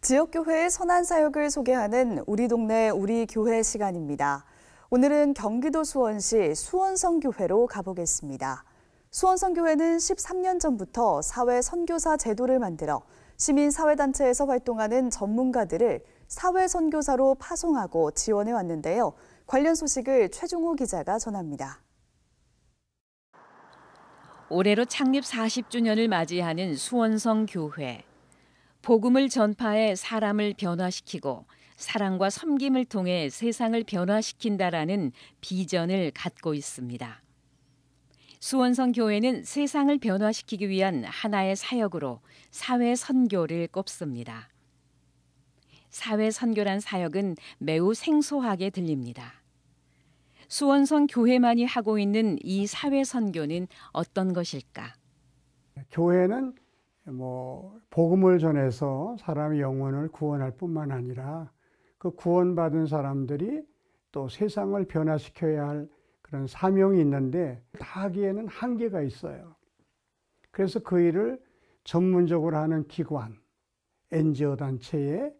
지역교회의 선한 사역을 소개하는 우리 동네 우리 교회 시간입니다. 오늘은 경기도 수원시 수원성교회로 가보겠습니다. 수원성교회는 13년 전부터 사회선교사 제도를 만들어 시민사회단체에서 활동하는 전문가들을 사회선교사로 파송하고 지원해 왔는데요. 관련 소식을 최종호 기자가 전합니다. 올해로 창립 40주년을 맞이하는 수원성교회. 복음을 전파해 사람을 변화시키고 사랑과 섬김을 통해 세상을 변화시킨다라는 비전을 갖고 있습니다. 수원성교회는 세상을 변화시키기 위한 하나의 사역으로 사회선교를 꼽습니다. 사회선교란 사역은 매우 생소하게 들립니다. 수원성교회만이 하고 있는 이 사회선교는 어떤 것일까? 교회는 복음을 전해서 사람의 영혼을 구원할 뿐만 아니라 그 구원받은 사람들이 또 세상을 변화시켜야 할 그런 사명이 있는데 다 하기에는 한계가 있어요. 그래서 그 일을 전문적으로 하는 기관, NGO 단체의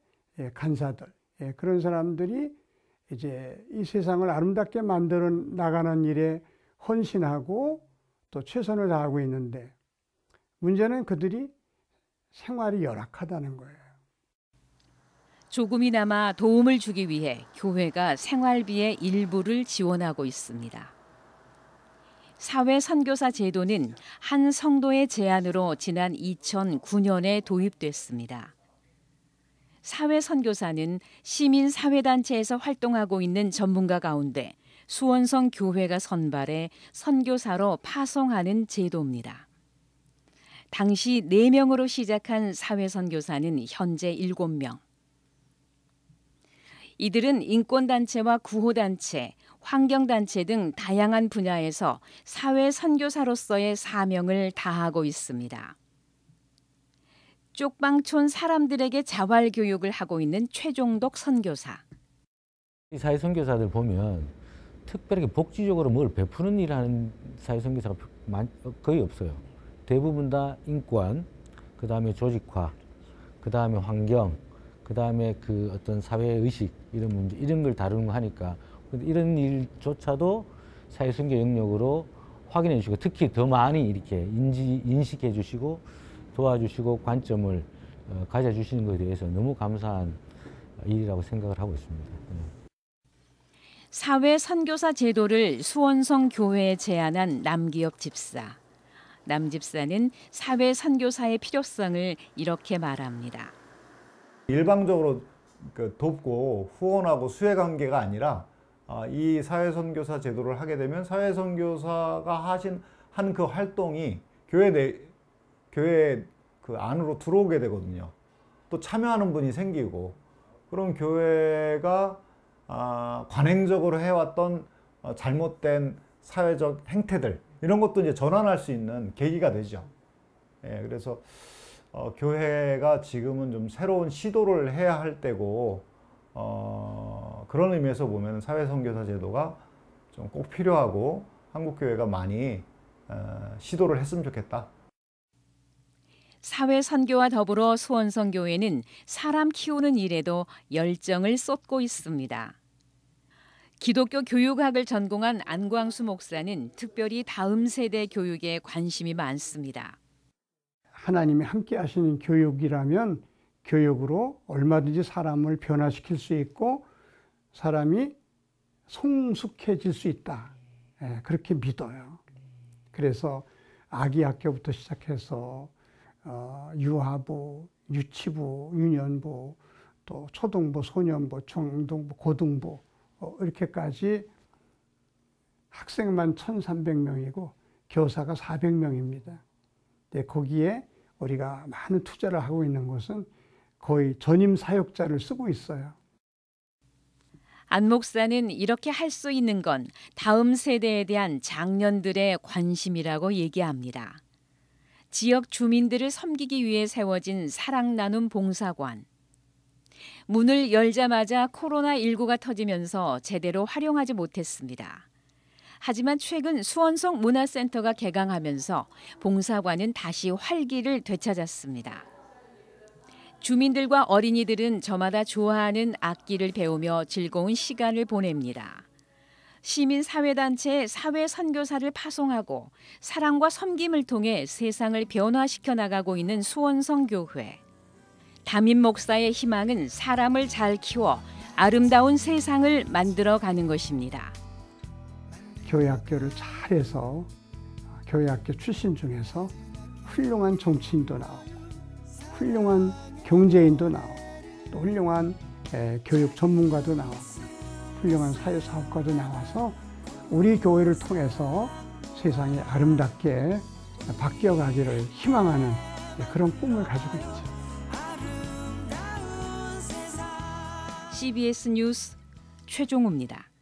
간사들, 그런 사람들이 이제 이 세상을 아름답게 만들어 나가는 일에 헌신하고 또 최선을 다하고 있는데 문제는 그들이 생활이 열악하다는 거예요. 조금이나마 도움을 주기 위해 교회가 생활비의 일부를 지원하고 있습니다. 사회선교사 제도는 한 성도의 제안으로 지난 2009년에 도입됐습니다. 사회선교사는 시민사회단체에서 활동하고 있는 전문가 가운데 수원성 교회가 선발해 선교사로 파송하는 제도입니다. 당시 4명으로 시작한 사회선교사는 현재 7명. 이들은 인권단체와 구호단체, 환경단체 등 다양한 분야에서 사회선교사로서의 사명을 다하고 있습니다. 쪽방촌 사람들에게 자활교육을 하고 있는 최종덕 선교사. 이 사회선교사들 보면 특별하게 복지적으로 뭘 베푸는 일을 하는 사회선교사가 거의 없어요. 대부분 다 인권, 그 다음에 조직화, 그 다음에 환경, 그 다음에 그 어떤 사회의식 이런 문제 이런 걸 다루는 거 하니까 이런 일조차도 사회선교 영역으로 확인해 주시고 특히 더 많이 이렇게 인식해 주시고 도와주시고 관점을 가져주시는 것에 대해서 너무 감사한 일이라고 생각을 하고 있습니다. 사회선교사 제도를 수원성 교회에 제안한 남기엽 집사. 남 집사는 사회선교사의 필요성을 이렇게 말합니다. 일방적으로 돕고 후원하고 수혜 관계가 아니라 이 사회선교사 제도를 하게 되면 사회선교사가 한 그 활동이 교회 그 안으로 들어오게 되거든요. 또 참여하는 분이 생기고 그럼 교회가 관행적으로 해왔던 잘못된 사회적 행태들 이런 것도 이제 전환할 수 있는 계기가 되죠. 그래서 교회가 지금은 좀 새로운 시도를 해야 할 때고 그런 의미에서 보면 사회선교사 제도가 좀 꼭 필요하고 한국 교회가 많이 시도를 했으면 좋겠다. 사회선교와 더불어 수원성교회는 사람 키우는 일에도 열정을 쏟고 있습니다. 기독교 교육학을 전공한 안광수 목사는 특별히 다음 세대 교육에 관심이 많습니다. 하나님이 함께 하시는 교육이라면 교육으로 얼마든지 사람을 변화시킬 수 있고 사람이 성숙해질 수 있다. 그렇게 믿어요. 그래서 아기 학교부터 시작해서 유아부, 유치부, 유년부, 또 초등부, 소년부, 중등부, 고등부 이렇게까지 학생만 1,300명이고 교사가 400명입니다. 거기에 우리가 많은 투자를 하고 있는 것은 거의 전임 사역자를 쓰고 있어요. 안 목사는 이렇게 할 수 있는 건 다음 세대에 대한 장년들의 관심이라고 얘기합니다. 지역 주민들을 섬기기 위해 세워진 사랑 나눔 봉사관. 문을 열자마자 코로나19가 터지면서 제대로 활용하지 못했습니다. 하지만 최근 수원성 문화센터가 개강하면서 봉사관은 다시 활기를 되찾았습니다. 주민들과 어린이들은 저마다 좋아하는 악기를 배우며 즐거운 시간을 보냅니다. 시민사회단체의 사회선교사를 파송하고 사랑과 섬김을 통해 세상을 변화시켜 나가고 있는 수원성교회. 담임 목사의 희망은 사람을 잘 키워 아름다운 세상을 만들어가는 것입니다. 교회학교를 잘해서 교회학교 출신 중에서 훌륭한 정치인도 나오고 훌륭한 경제인도 나오고 또 훌륭한 교육 전문가도 나오고 훌륭한 사회사업가도 나와서 우리 교회를 통해서 세상이 아름답게 바뀌어가기를 희망하는 그런 꿈을 가지고 있죠. CBS 뉴스 최종우입니다.